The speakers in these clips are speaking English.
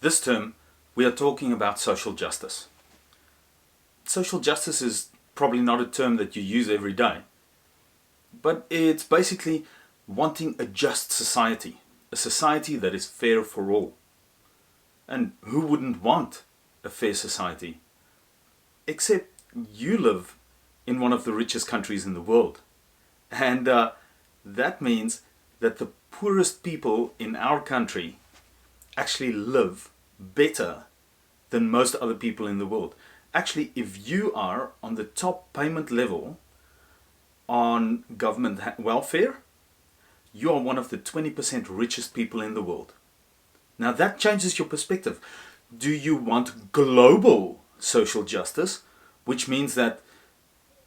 This term, we are talking about social justice. Social justice is probably not a term that you use every day, but it's basically wanting a just society, a society that is fair for all. And who wouldn't want a fair society? Except you live in one of the richest countries in the world. And that means that the poorest people in our country actually live better than most other people in the world. Actually, if you are on the top payment level on government welfare, you are one of the 20% richest people in the world. Now that changes your perspective. Do you want global social justice, which means that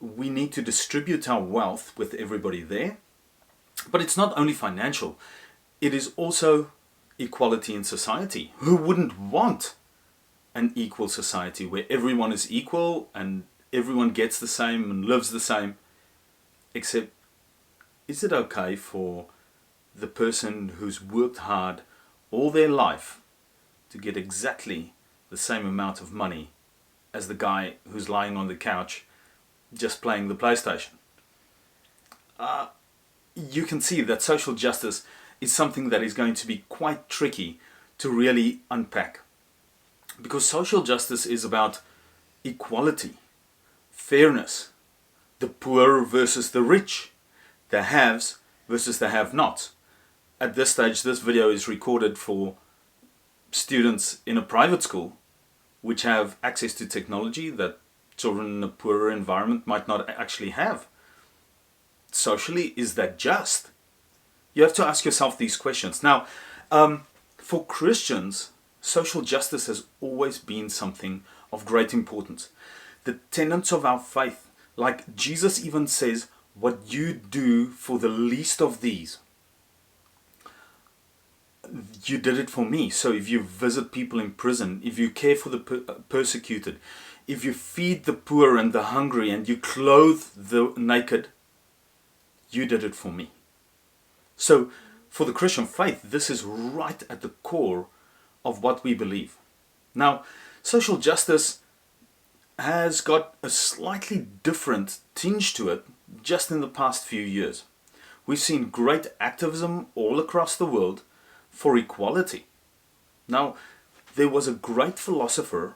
we need to distribute our wealth with everybody there? But it's not only financial, it is also equality in society. Who wouldn't want an equal society where everyone is equal and everyone gets the same and lives the same? Except, is it okay for the person who's worked hard all their life to get exactly the same amount of money as the guy who's lying on the couch just playing the PlayStation? You can see that social justice is something that is going to be quite tricky to really unpack. Because social justice is about equality, fairness, the poor versus the rich, the haves versus the have-nots. At this stage, this video is recorded for students in a private school which have access to technology that children in a poorer environment might not actually have. Socially, is that just? You have to ask yourself these questions. Now, for Christians, social justice has always been something of great importance. The tenets of our faith, like Jesus even says, what you do for the least of these, you did it for me. So if you visit people in prison, if you care for the persecuted, if you feed the poor and the hungry and you clothe the naked, you did it for me. So for the Christian faith, this is right at the core of what we believe. Now, social justice has got a slightly different tinge to it just in the past few years. We've seen great activism all across the world for equality. Now, there was a great philosopher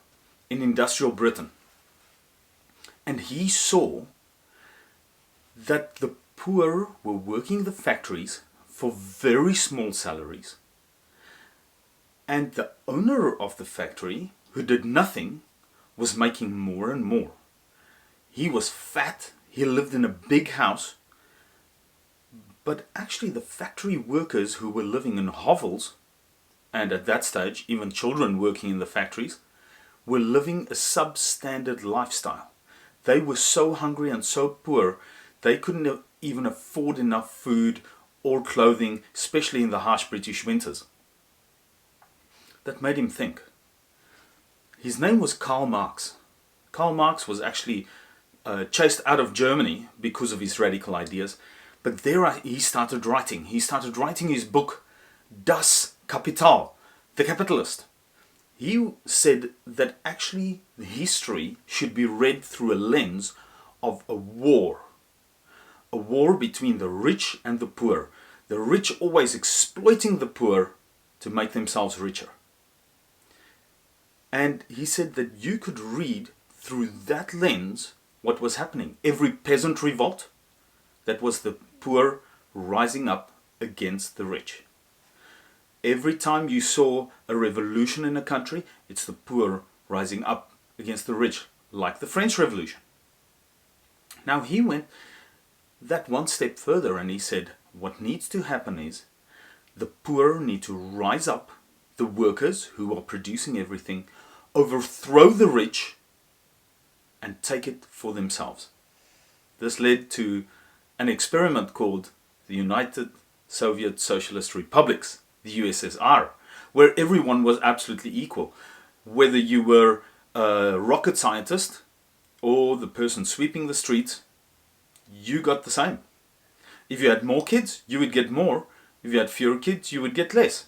in industrial Britain, and he saw that the poor were working the factories for very small salaries, and the owner of the factory, who did nothing, was making more and more. He was fat, he lived in a big house, but actually the factory workers who were living in hovels, and at that stage even children working in the factories, were living a substandard lifestyle. They were so hungry and so poor, they couldn't even afford enough food or clothing, especially in the harsh British winters. That made him think. His name was Karl Marx. Karl Marx was actually chased out of Germany because of his radical ideas. But there he started writing. He started writing his book, Das Kapital, The Capitalist. He said that actually history should be read through a lens of a war between the rich and the poor. The rich always exploiting the poor to make themselves richer. And he said that you could read through that lens what was happening. Every peasant revolt, that was the poor rising up against the rich. Every time you saw a revolution in a country, it's the poor rising up against the rich, like the French Revolution. Now he went that one step further and he said, what needs to happen is the poor need to rise up, the workers who are producing everything, overthrow the rich and take it for themselves. This led to an experiment called the United Soviet Socialist Republics, the USSR, where everyone was absolutely equal. Whether you were a rocket scientist or the person sweeping the streets, you got the same. If you had more kids, you would get more. If you had fewer kids, you would get less.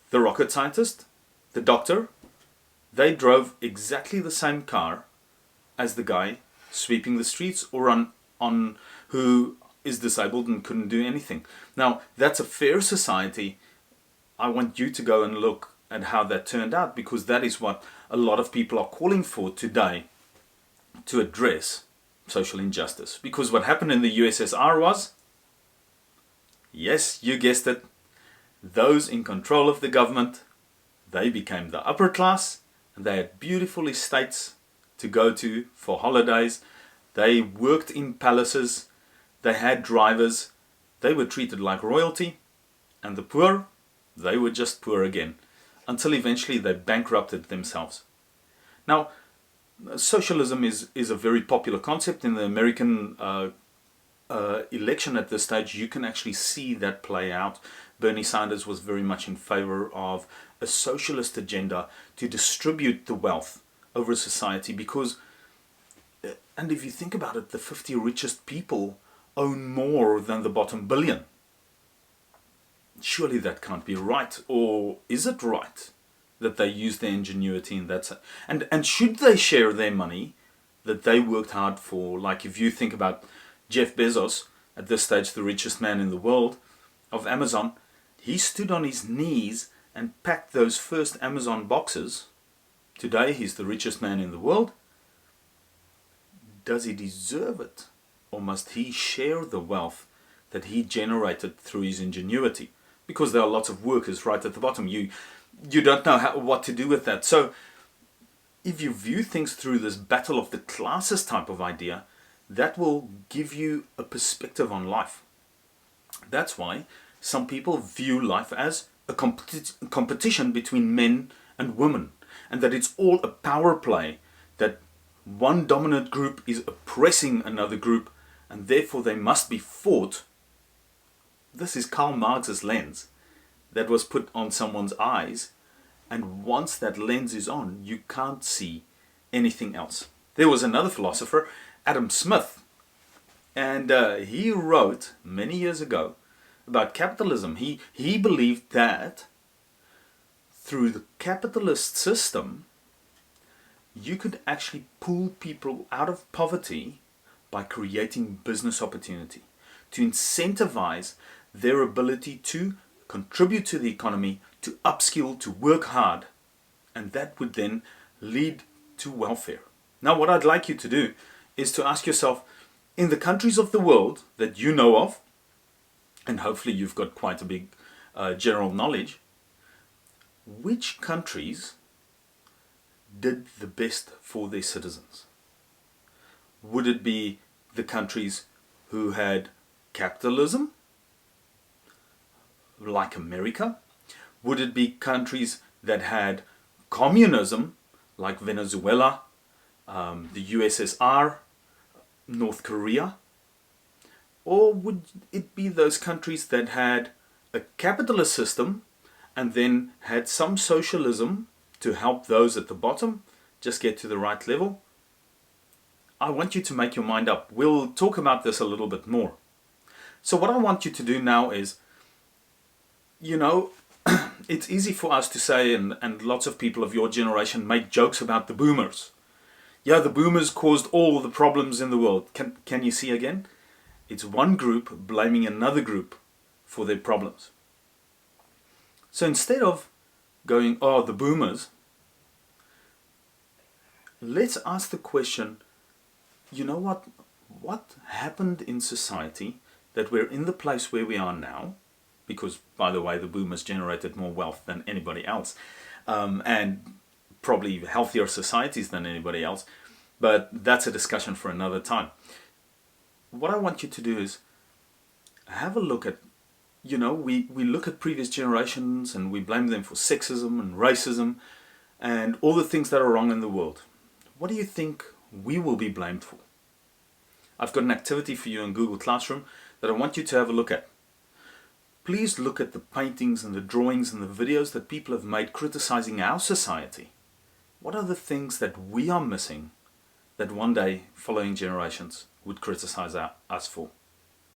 The rocket scientist the doctor, they drove exactly the same car as the guy sweeping the streets or on who is disabled and couldn't do anything. Now, that's a fair society. I want you to go and look at how that turned out, because that is what a lot of people are calling for today to address social injustice. Because what happened in the USSR was, yes, you guessed it, those in control of the government, they became the upper class, and they had beautiful estates to go to for holidays. They worked in palaces, they had drivers, they were treated like royalty, and the poor, they were just poor again, until eventually they bankrupted themselves. Now, socialism is a very popular concept in the American election at this stage. You can actually see that play out. Bernie Sanders was very much in favor of a socialist agenda to distribute the wealth over society, because, and if you think about it, the 50 richest people own more than the bottom billion. Surely that can't be right, or is it right that they use their ingenuity in that? And should they share their money that they worked hard for? Like if you think about Jeff Bezos, at this stage the richest man in the world, of Amazon, he stood on his knees and packed those first Amazon boxes. Today he's the richest man in the world. Does he deserve it? Or must he share the wealth that he generated through his ingenuity? Because there are lots of workers right at the bottom. You don't know what to do with that. So if you view things through this battle of the classes type of idea, that will give you a perspective on life. That's why some people view life as a competition between men and women, and that it's all a power play, that one dominant group is oppressing another group, and therefore they must be fought. This is Karl Marx's lens that was put on someone's eyes, and once that lens is on, you can't see anything else. There was another philosopher, Adam Smith, and he wrote many years ago about capitalism. He believed that through the capitalist system, you could actually pull people out of poverty by creating business opportunity, to incentivize their ability to contribute to the economy, to upskill, to work hard, and that would then lead to welfare. Now, what I'd like you to do is to ask yourself, in the countries of the world that you know of, and hopefully you've got quite a big general knowledge, which countries did the best for their citizens? Would it be the countries who had capitalism, like America? Would it be countries that had communism, like Venezuela, the USSR, North Korea? Or would it be those countries that had a capitalist system and then had some socialism to help those at the bottom just get to the right level? I want you to make your mind up. We'll talk about this a little bit more. So what I want you to do now is, it's easy for us to say, and lots of people of your generation make jokes about the boomers. Yeah, the boomers caused all the problems in the world. Can you see again? It's one group blaming another group for their problems. So instead of going, oh, the boomers, let's ask the question, what happened in society that we're in the place where we are now? Because, by the way, the boomers generated more wealth than anybody else, and probably healthier societies than anybody else, but that's a discussion for another time. What I want you to do is have a look at, we look at previous generations and we blame them for sexism and racism and all the things that are wrong in the world. What do you think we will be blamed for? I've got an activity for you in Google Classroom that I want you to have a look at. Please look at the paintings and the drawings and the videos that people have made criticizing our society. What are the things that we are missing that one day following generations would criticize us for?